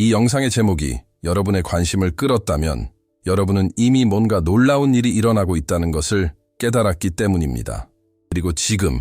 이 영상의 제목이 여러분의 관심을 끌었다면 여러분은 이미 뭔가 놀라운 일이 일어나고 있다는 것을 깨달았기 때문입니다. 그리고 지금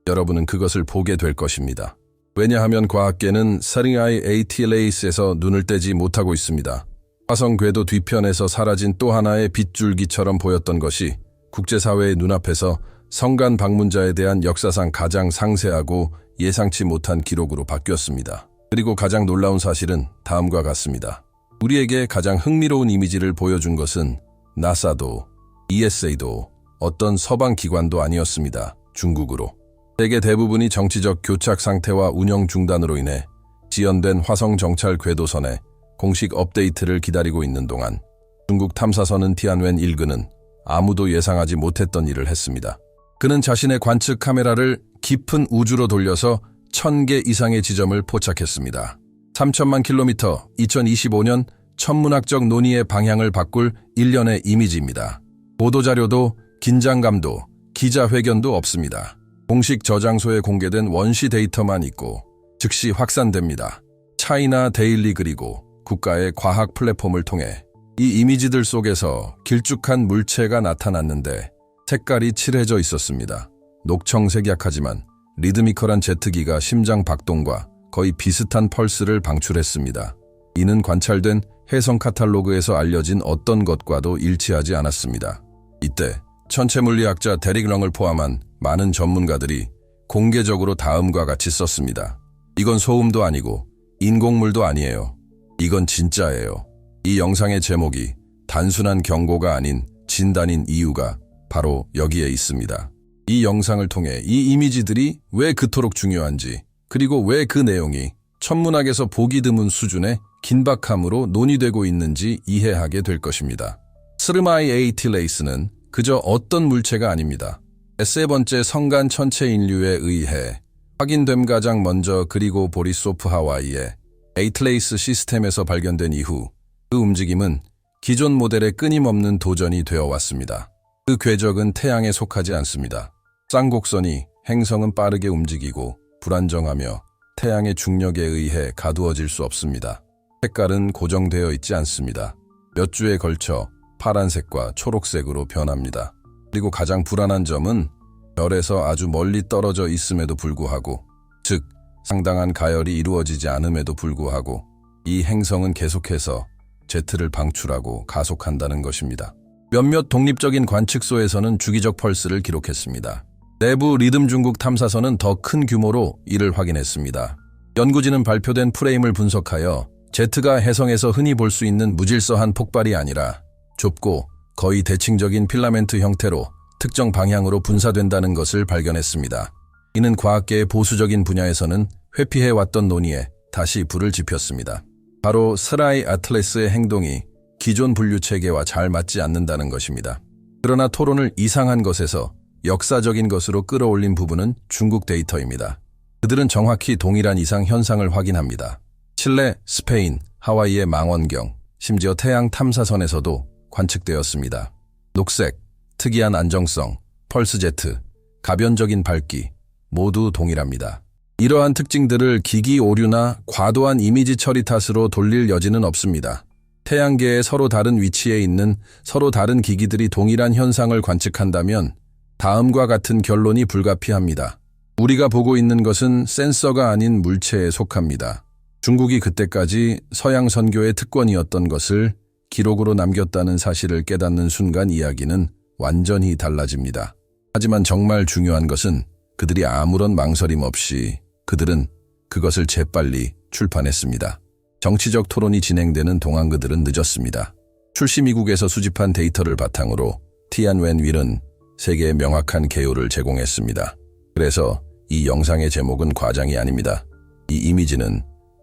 여러분은 그것을 보게 될 것입니다. 왜냐하면 과학계는 SARINI ATLAS에서 눈을 떼지 못하고 있습니다. 화성 궤도 뒤편에서 사라진 또 하나의 빗줄기처럼 보였던 것이 국제사회의 눈앞에서 성간 방문자에 대한 역사상 가장 상세하고 예상치 못한 기록으로 바뀌었습니다. 그리고 가장 놀라운 사실은 다음과 같습니다. 우리에게 가장 흥미로운 이미지를 보여준 것은 나사도, ESA도 어떤 서방 기관도 아니었습니다. 중국으로. 세계 대부분이 정치적 교착 상태와 운영 중단으로 인해 지연된 화성 정찰 궤도선의 공식 업데이트를 기다리고 있는 동안 중국 탐사선은 티안웬 1그는 아무도 예상하지 못했던 일을 했습니다. 그는 자신의 관측 카메라를 깊은 우주로 돌려서 1000개 이상의 지점을 포착했습니다. 3000만 킬로미터, 2025년 천문학적 논의의 방향을 바꿀 일련의 이미지입니다. 보도자료도 긴장감도 기자회견도 없습니다. 공식 저장소에 공개된 원시 데이터만 있고 즉시 확산됩니다. 차이나 데일리 그리고 국가의 과학 플랫폼을 통해 이 이미지들 속에서 길쭉한 물체가 나타났는데 색깔이 칠해져 있었습니다. 녹청색약하지만 리드미컬한 제트기가 심장 박동과 거의 비슷한 펄스를 방출했습니다. 이는 관찰된 해성 카탈로그에서 알려진 어떤 것과도 일치하지 않았습니다. 이때 천체물리학자 데릭 렁을 포함한 많은 전문가들이 공개적으로 다음과 같이 썼습니다. 이건 소음도 아니고 인공물도 아니에요. 이건 진짜예요. 이 영상의 제목이 단순한 경고가 아닌 진단인 이유가 바로 여기에 있습니다. 이 영상을 통해 이 이미지들이 왜 그토록 중요한지, 그리고 왜 그 내용이 천문학에서 보기 드문 수준의 긴박함으로 논의되고 있는지 이해하게 될 것입니다. SARINI ATLAS는 그저 어떤 물체가 아닙니다. 세 번째 성간 천체 인류에 의해 확인됨 가장 먼저 그리고 보리소프 하와이의 ATLAS 시스템에서 발견된 이후 그 움직임은 기존 모델의 끊임없는 도전이 되어 왔습니다. 그 궤적은 태양에 속하지 않습니다. 쌍곡선이 행성은 빠르게 움직이고 불안정하며 태양의 중력에 의해 가두어질 수 없습니다. 색깔은 고정되어 있지 않습니다. 몇 주에 걸쳐 파란색과 초록색으로 변합니다. 그리고 가장 불안한 점은 별에서 아주 멀리 떨어져 있음에도 불구하고, 즉 상당한 가열이 이루어지지 않음에도 불구하고 이 행성은 계속해서 제트를 방출하고 가속한다는 것입니다. 몇몇 독립적인 관측소에서는 주기적 펄스를 기록했습니다. 내부 리듬 중국 탐사선은 더 큰 규모로 이를 확인했습니다. 연구진은 발표된 프레임을 분석하여 제트가 해성에서 흔히 볼 수 있는 무질서한 폭발이 아니라 좁고 거의 대칭적인 필라멘트 형태로 특정 방향으로 분사된다는 것을 발견했습니다. 이는 과학계의 보수적인 분야에서는 회피해왔던 논의에 다시 불을 지폈습니다. 바로 SARINI ATLAS의 행동이 기존 분류 체계와 잘 맞지 않는다는 것입니다. 그러나 토론을 이상한 것에서 역사적인 것으로 끌어올린 부분은 중국 데이터입니다. 그들은 정확히 동일한 이상 현상을 확인합니다. 칠레, 스페인, 하와이의 망원경, 심지어 태양 탐사선에서도 관측되었습니다. 녹색, 특이한 안정성, 펄스 제트, 가변적인 밝기 모두 동일합니다. 이러한 특징들을 기기 오류나 과도한 이미지 처리 탓으로 돌릴 여지는 없습니다. 태양계에 서로 다른 위치에 있는 서로 다른 기기들이 동일한 현상을 관측한다면 다음과 같은 결론이 불가피합니다. 우리가 보고 있는 것은 센서가 아닌 물체에 속합니다. 중국이 그때까지 서양 선교의 특권이었던 것을 기록으로 남겼다는 사실을 깨닫는 순간 이야기는 완전히 달라집니다. 하지만 정말 중요한 것은 그들이 아무런 망설임 없이 그들은 그것을 재빨리 출판했습니다. 정치적 토론이 진행되는 동안 그들은 늦었습니다. 출시 미국에서 수집한 데이터를 바탕으로 티안웬 1은 세계에 명확한 개요를 제공했습니다. 그래서 이 영상의 제목은 과장이 아닙니다. 이 이미지는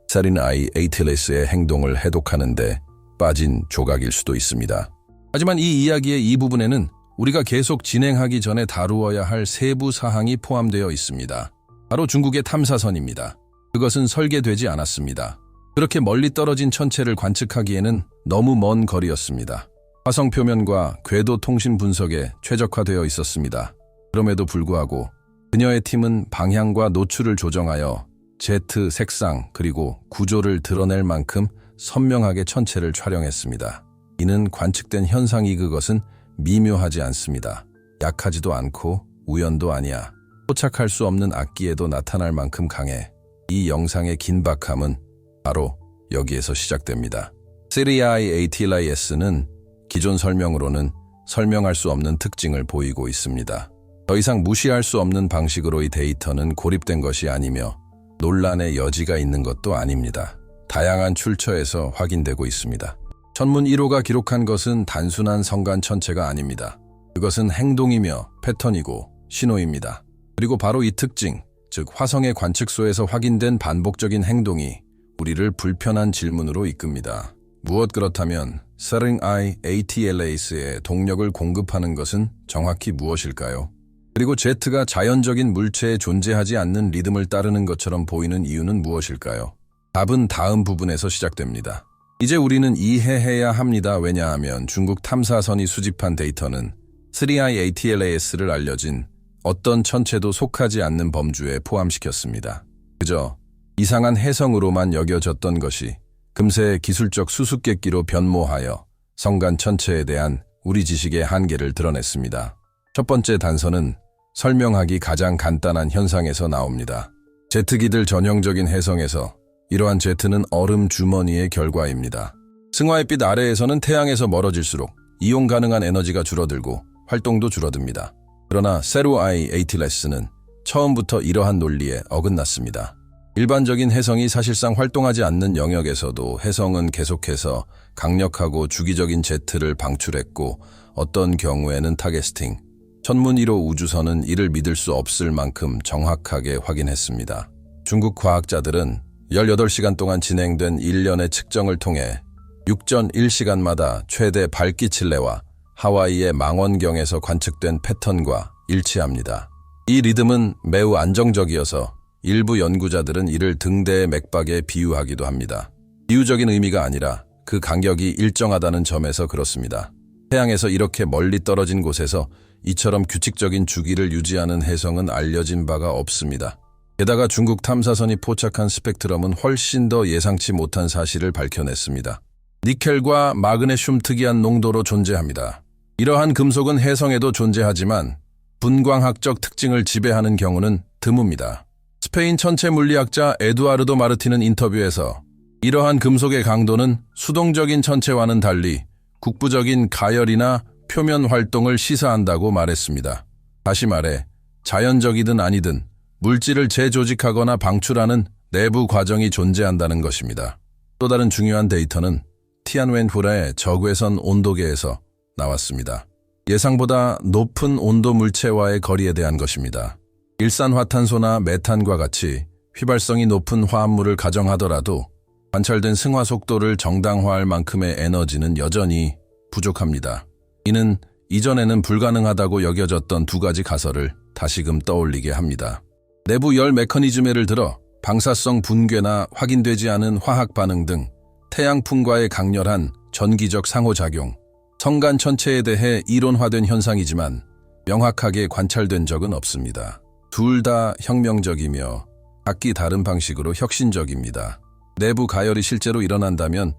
SARINI ATLAS의 행동을 해독하는 데 빠진 조각일 수도 있습니다. 하지만 이 이야기의 이 부분에는 우리가 계속 진행하기 전에 다루어야 할 세부 사항이 포함되어 있습니다. 바로 중국의 탐사선입니다. 그것은 설계되지 않았습니다. 그렇게 멀리 떨어진 천체를 관측하기에는 너무 먼 거리였습니다. 화성 표면과 궤도 통신 분석에 최적화되어 있었습니다. 그럼에도 불구하고 그녀의 팀은 방향과 노출을 조정하여 제트 색상 그리고 구조를 드러낼 만큼 선명하게 천체를 촬영했습니다. 이는 관측된 현상이 그것은 미묘하지 않습니다. 약하지도 않고 우연도 아니야. 포착할 수 없는 악기에도 나타날 만큼 강해. 이 영상의 긴박함은 바로 여기에서 시작됩니다. 시리아이 ATLAS는 기존 설명으로는 설명할 수 없는 특징을 보이고 있습니다. 더 이상 무시할 수 없는 방식으로 이 데이터는 고립된 것이 아니며 논란의 여지가 있는 것도 아닙니다. 다양한 출처에서 확인되고 있습니다. 천문 1호가 기록한 것은 단순한 성간 천체가 아닙니다. 그것은 행동이며 패턴이고 신호입니다. 그리고 바로 이 특징, 즉 화성의 관측소에서 확인된 반복적인 행동이 우리를 불편한 질문으로 이끕니다. 무엇 그렇다면 시리아이 ATLAS에 동력을 공급하는 것은 정확히 무엇일까요? 그리고 Z가 자연적인 물체에 존재하지 않는 리듬을 따르는 것처럼 보이는 이유는 무엇일까요? 답은 다음 부분에서 시작됩니다. 이제 우리는 이해해야 합니다. 왜냐하면 중국 탐사선이 수집한 데이터는 시리아이 ATLAS를 알려진 어떤 천체도 속하지 않는 범주에 포함시켰습니다. 그저 이상한 해성으로만 여겨졌던 것이 금세 기술적 수수께끼로 변모하여 성간 천체에 대한 우리 지식의 한계를 드러냈습니다. 첫 번째 단서는 설명하기 가장 간단한 현상에서 나옵니다. 제트기들 전형적인 해성에서 이러한 제트는 얼음 주머니의 결과입니다. 승화의 빛 아래에서는 태양에서 멀어질수록 이용 가능한 에너지가 줄어들고 활동도 줄어듭니다. 그러나 시리아이 ATLAS는 처음부터 이러한 논리에 어긋났습니다. 일반적인 해성이 사실상 활동하지 않는 영역에서도 해성은 계속해서 강력하고 주기적인 제트를 방출했고 어떤 경우에는 타겟팅, 천문 1호 우주선은 이를 믿을 수 없을 만큼 정확하게 확인했습니다. 중국 과학자들은 18시간 동안 진행된 일련의 측정을 통해 6.1시간마다 최대 발기칠레와 하와이의 망원경에서 관측된 패턴과 일치합니다. 이 리듬은 매우 안정적이어서 일부 연구자들은 이를 등대의 맥박에 비유하기도 합니다. 비유적인 의미가 아니라 그 간격이 일정하다는 점에서 그렇습니다. 태양에서 이렇게 멀리 떨어진 곳에서 이처럼 규칙적인 주기를 유지하는 해성은 알려진 바가 없습니다. 게다가 중국 탐사선이 포착한 스펙트럼은 훨씬 더 예상치 못한 사실을 밝혀냈습니다. 니켈과 마그네슘 특이한 농도로 존재합니다. 이러한 금속은 해성에도 존재하지만 분광학적 특징을 지배하는 경우는 드뭅니다. 스페인 천체 물리학자 에두아르도 마르틴은 인터뷰에서 이러한 금속의 강도는 수동적인 천체와는 달리 국부적인 가열이나 표면 활동을 시사한다고 말했습니다. 다시 말해 자연적이든 아니든 물질을 재조직하거나 방출하는 내부 과정이 존재한다는 것입니다. 또 다른 중요한 데이터는 티안웬후라의 적외선 온도계에서 나왔습니다. 예상보다 높은 온도 물체와의 거리에 대한 것입니다. 일산화탄소나 메탄과 같이 휘발성이 높은 화합물을 가정하더라도 관찰된 승화 속도를 정당화할 만큼의 에너지는 여전히 부족합니다. 이는 이전에는 불가능하다고 여겨졌던 두 가지 가설을 다시금 떠올리게 합니다. 내부 열 메커니즘을 들어 방사성 붕괴나 확인되지 않은 화학 반응 등 태양풍과의 강렬한 전기적 상호작용, 성간 천체에 대해 이론화된 현상이지만 명확하게 관찰된 적은 없습니다. 둘 다 혁명적이며 각기 다른 방식으로 혁신적입니다. 내부 가열이 실제로 일어난다면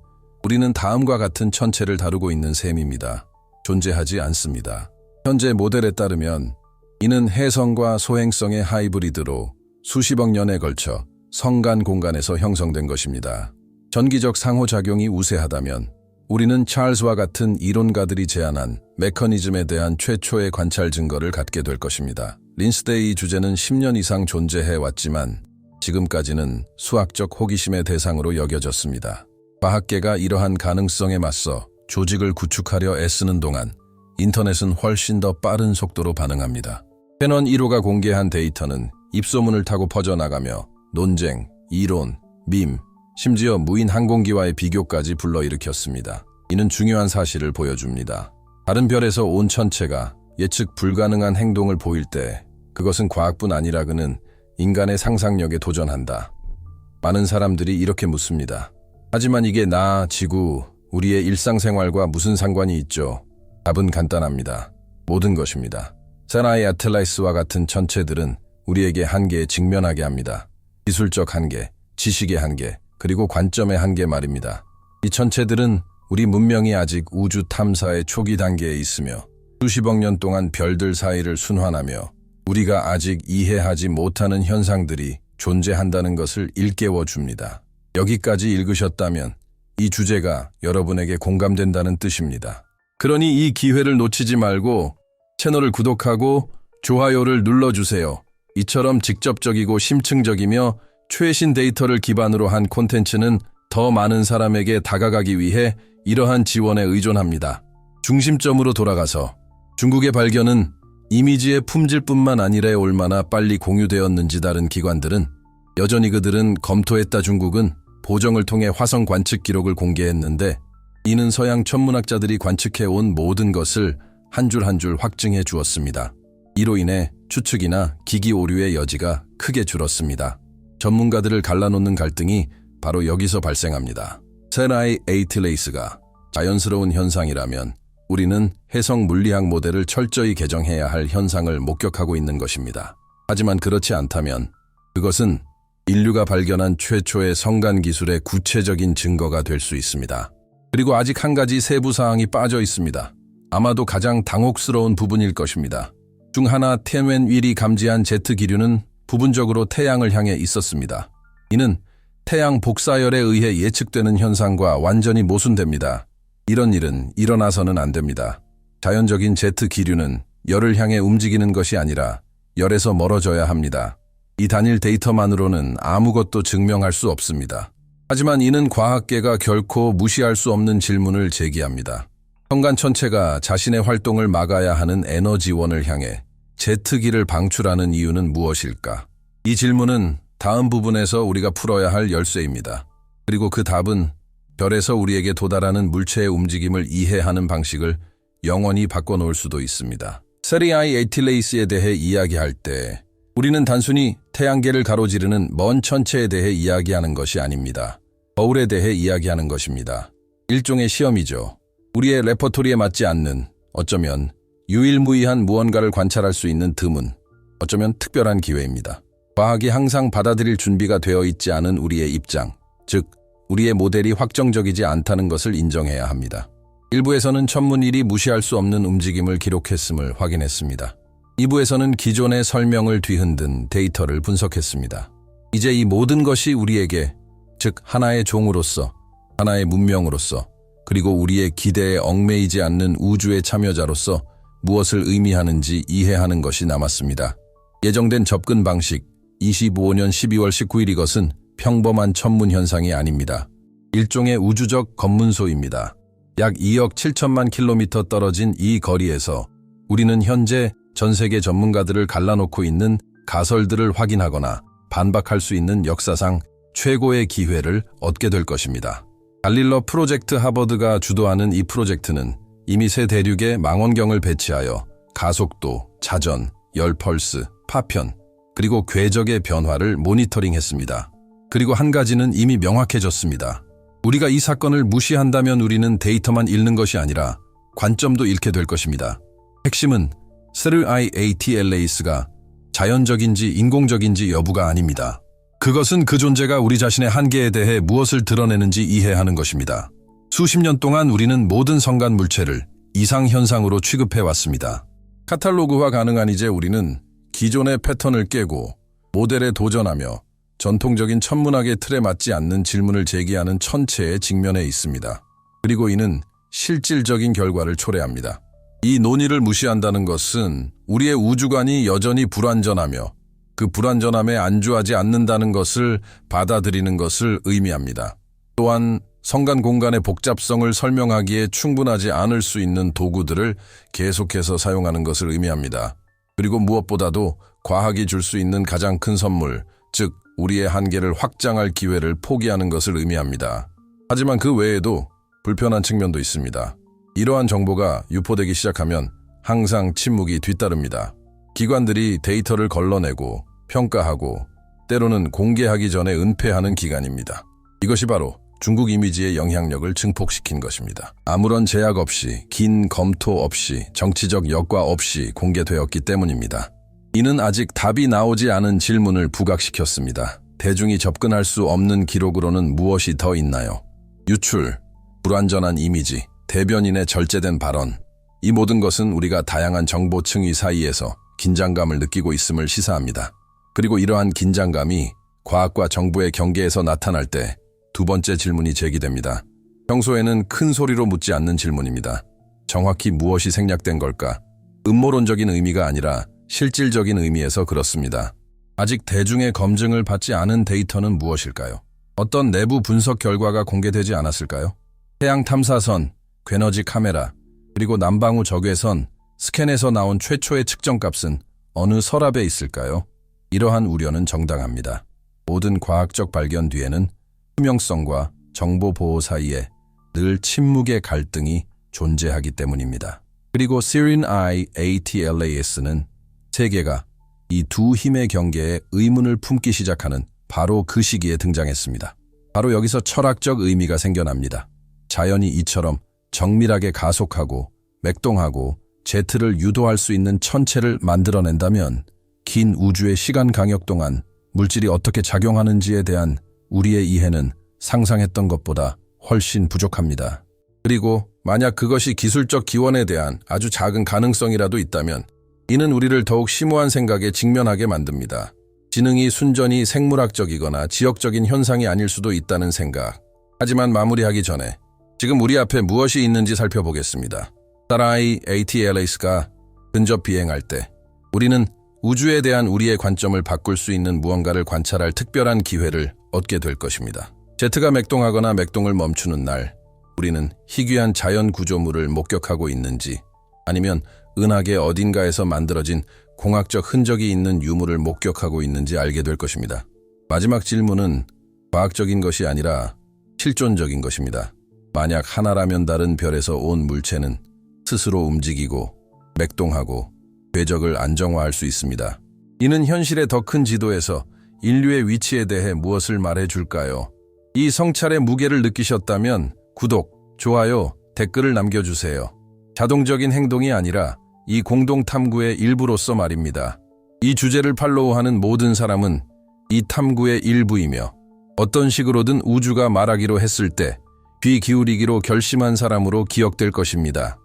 우리는 다음과 같은 천체를 다루고 있는 셈입니다. 존재하지 않습니다. 현재 모델에 따르면 이는 해성과 소행성의 하이브리드로 수십억 년에 걸쳐 성간 공간에서 형성된 것입니다. 전기적 상호작용이 우세하다면 우리는 찰스와 같은 이론가들이 제안한 메커니즘에 대한 최초의 관찰 증거를 갖게 될 것입니다. 린스데이 주제는 10년 이상 존재해왔지만 지금까지는 수학적 호기심의 대상으로 여겨졌습니다. 과학계가 이러한 가능성에 맞서 조직을 구축하려 애쓰는 동안 인터넷은 훨씬 더 빠른 속도로 반응합니다. 캐논 1호가 공개한 데이터는 입소문을 타고 퍼져나가며 논쟁, 이론, 밈, 심지어 무인 항공기와의 비교까지 불러일으켰습니다. 이는 중요한 사실을 보여줍니다. 다른 별에서 온 천체가 예측 불가능한 행동을 보일 때 그것은 과학뿐 아니라 그는 인간의 상상력에 도전한다. 많은 사람들이 이렇게 묻습니다. 하지만 이게 나, 지구, 우리의 일상생활과 무슨 상관이 있죠? 답은 간단합니다. 모든 것입니다. 시리아이 ATLAS와 같은 천체들은 우리에게 한계에 직면하게 합니다. 기술적 한계, 지식의 한계, 그리고 관점의 한계 말입니다. 이 천체들은 우리 문명이 아직 우주 탐사의 초기 단계에 있으며 수십억 년 동안 별들 사이를 순환하며 우리가 아직 이해하지 못하는 현상들이 존재한다는 것을 일깨워 줍니다. 여기까지 읽으셨다면 이 주제가 여러분에게 공감된다는 뜻입니다. 그러니 이 기회를 놓치지 말고 채널을 구독하고 좋아요를 눌러주세요. 이처럼 직접적이고 심층적이며 최신 데이터를 기반으로 한 콘텐츠는 더 많은 사람에게 다가가기 위해 이러한 지원에 의존합니다. 중심점으로 돌아가서 중국의 발견은 이미지의 품질뿐만 아니라 얼마나 빨리 공유되었는지 다른 기관들은 여전히 그들은 검토했다. 중국은 보정을 통해 화성 관측 기록을 공개했는데 이는 서양 천문학자들이 관측해온 모든 것을 한 줄 한 줄 확증해 주었습니다. 이로 인해 추측이나 기기 오류의 여지가 크게 줄었습니다. 전문가들을 갈라놓는 갈등이 바로 여기서 발생합니다. 세라이 에이틸레이스가 자연스러운 현상이라면 우리는 해성 물리학 모델을 철저히 개정해야 할 현상을 목격하고 있는 것입니다. 하지만 그렇지 않다면 그것은 인류가 발견한 최초의 성간 기술의 구체적인 증거가 될 수 있습니다. 그리고 아직 한 가지 세부 사항이 빠져 있습니다. 아마도 가장 당혹스러운 부분일 것입니다. 중 하나 텐웬 윌이 감지한 제트 기류는 부분적으로 태양을 향해 있었습니다. 이는 태양 복사열에 의해 예측되는 현상과 완전히 모순됩니다. 이런 일은 일어나서는 안 됩니다. 자연적인 제트 기류는 열을 향해 움직이는 것이 아니라 열에서 멀어져야 합니다. 이 단일 데이터만으로는 아무것도 증명할 수 없습니다. 하지만 이는 과학계가 결코 무시할 수 없는 질문을 제기합니다. 성간 천체가 자신의 활동을 막아야 하는 에너지원을 향해 제트기를 방출하는 이유는 무엇일까? 이 질문은 다음 부분에서 우리가 풀어야 할 열쇠입니다. 그리고 그 답은 별에서 우리에게 도달하는 물체의 움직임을 이해하는 방식을 영원히 바꿔놓을 수도 있습니다. 세라이 에이틸레이스에 대해 이야기할 때 우리는 단순히 태양계를 가로지르는 먼 천체에 대해 이야기하는 것이 아닙니다. 거울에 대해 이야기하는 것입니다. 일종의 시험이죠. 우리의 레퍼토리에 맞지 않는, 어쩌면 유일무이한 무언가를 관찰할 수 있는 드문, 어쩌면 특별한 기회입니다. 과학이 항상 받아들일 준비가 되어 있지 않은 우리의 입장, 즉 우리의 모델이 확정적이지 않다는 것을 인정해야 합니다. 일부에서는 천문일이 무시할 수 없는 움직임을 기록했음을 확인했습니다. 2부에서는 기존의 설명을 뒤흔든 데이터를 분석했습니다. 이제 이 모든 것이 우리에게, 즉 하나의 종으로서, 하나의 문명으로서, 그리고 우리의 기대에 얽매이지 않는 우주의 참여자로서 무엇을 의미하는지 이해하는 것이 남았습니다. 예정된 접근 방식, 25년 12월 19일 이것은 평범한 천문 현상이 아닙니다. 일종의 우주적 검문소입니다. 약 2억 7천만 킬로미터 떨어진 이 거리에서 우리는 현재 전 세계 전문가들을 갈라놓고 있는 가설들을 확인하거나 반박할 수 있는 역사상 최고의 기회를 얻게 될 것입니다. 갈릴러 프로젝트 하버드가 주도하는 이 프로젝트는 이미 새 대륙에 망원경을 배치하여 가속도, 자전, 열 펄스, 파편, 그리고 궤적의 변화를 모니터링했습니다. 그리고 한 가지는 이미 명확해졌습니다. 우리가 이 사건을 무시한다면 우리는 데이터만 잃는 것이 아니라 관점도 잃게 될 것입니다. 핵심은 세라이 에이틸레이스가 자연적인지 인공적인지 여부가 아닙니다. 그것은 그 존재가 우리 자신의 한계에 대해 무엇을 드러내는지 이해하는 것입니다. 수십 년 동안 우리는 모든 성간 물체를 이상현상으로 취급해왔습니다. 카탈로그화 가능한 이제 우리는 기존의 패턴을 깨고 모델에 도전하며 전통적인 천문학의 틀에 맞지 않는 질문을 제기하는 천체에 직면해 있습니다. 그리고 이는 실질적인 결과를 초래합니다. 이 논의를 무시한다는 것은 우리의 우주관이 여전히 불완전하며 그 불완전함에 안주하지 않는다는 것을 받아들이는 것을 의미합니다. 또한 성간 공간의 복잡성을 설명하기에 충분하지 않을 수 있는 도구들을 계속해서 사용하는 것을 의미합니다. 그리고 무엇보다도 과학이 줄 수 있는 가장 큰 선물, 즉 우리의 한계를 확장할 기회를 포기하는 것을 의미합니다. 하지만 그 외에도 불편한 측면도 있습니다. 이러한 정보가 유포되기 시작하면 항상 침묵이 뒤따릅니다. 기관들이 데이터를 걸러내고 평가하고 때로는 공개하기 전에 은폐하는 기간입니다. 이것이 바로 중국 이미지의 영향력을 증폭시킨 것입니다. 아무런 제약 없이, 긴 검토 없이, 정치적 여과 없이 공개되었기 때문입니다. 이는 아직 답이 나오지 않은 질문을 부각시켰습니다. 대중이 접근할 수 없는 기록으로는 무엇이 더 있나요? 유출, 불완전한 이미지, 대변인의 절제된 발언, 이 모든 것은 우리가 다양한 정보 층위 사이에서 긴장감을 느끼고 있음을 시사합니다. 그리고 이러한 긴장감이 과학과 정부의 경계에서 나타날 때 두 번째 질문이 제기됩니다. 평소에는 큰 소리로 묻지 않는 질문입니다. 정확히 무엇이 생략된 걸까? 음모론적인 의미가 아니라 실질적인 의미에서 그렇습니다. 아직 대중의 검증을 받지 않은 데이터는 무엇일까요? 어떤 내부 분석 결과가 공개되지 않았을까요? 태양 탐사선, 괴너지 카메라, 그리고 남방우 적외선, 스캔에서 나온 최초의 측정값은 어느 서랍에 있을까요? 이러한 우려는 정당합니다. 모든 과학적 발견 뒤에는 투명성과 정보 보호 사이에 늘 침묵의 갈등이 존재하기 때문입니다. 그리고 SIRIN-I ATLAS는 세계가 이 두 힘의 경계에 의문을 품기 시작하는 바로 그 시기에 등장했습니다. 바로 여기서 철학적 의미가 생겨납니다. 자연이 이처럼 정밀하게 가속하고 맥동하고 제트를 유도할 수 있는 천체를 만들어낸다면 긴 우주의 시간 강역 동안 물질이 어떻게 작용하는지에 대한 우리의 이해는 상상했던 것보다 훨씬 부족합니다. 그리고 만약 그것이 기술적 기원에 대한 아주 작은 가능성이라도 있다면 이는 우리를 더욱 심오한 생각에 직면하게 만듭니다. 지능이 순전히 생물학적이거나 지역적인 현상이 아닐 수도 있다는 생각. 하지만 마무리하기 전에 지금 우리 앞에 무엇이 있는지 살펴보겠습니다. SIRIN-I ATLAS가 근접 비행할 때 우리는 우주에 대한 우리의 관점을 바꿀 수 있는 무언가를 관찰할 특별한 기회를 얻게 될 것입니다. 제트가 맥동하거나 맥동을 멈추는 날, 우리는 희귀한 자연 구조물을 목격하고 있는지 아니면 은하계 어딘가에서 만들어진 공학적 흔적이 있는 유물을 목격하고 있는지 알게 될 것입니다. 마지막 질문은 과학적인 것이 아니라 실존적인 것입니다. 만약 하나라면 다른 별에서 온 물체는 스스로 움직이고 맥동하고 궤적을 안정화할 수 있습니다. 이는 현실의 더 큰 지도에서 인류의 위치에 대해 무엇을 말해줄까요? 이 성찰의 무게를 느끼셨다면 구독, 좋아요, 댓글을 남겨주세요. 자동적인 행동이 아니라 이 공동 탐구의 일부로서 말입니다. 이 주제를 팔로우하는 모든 사람은 이 탐구의 일부이며 어떤 식으로든 우주가 말하기로 했을 때 귀 기울이기로 결심한 사람으로 기억될 것입니다.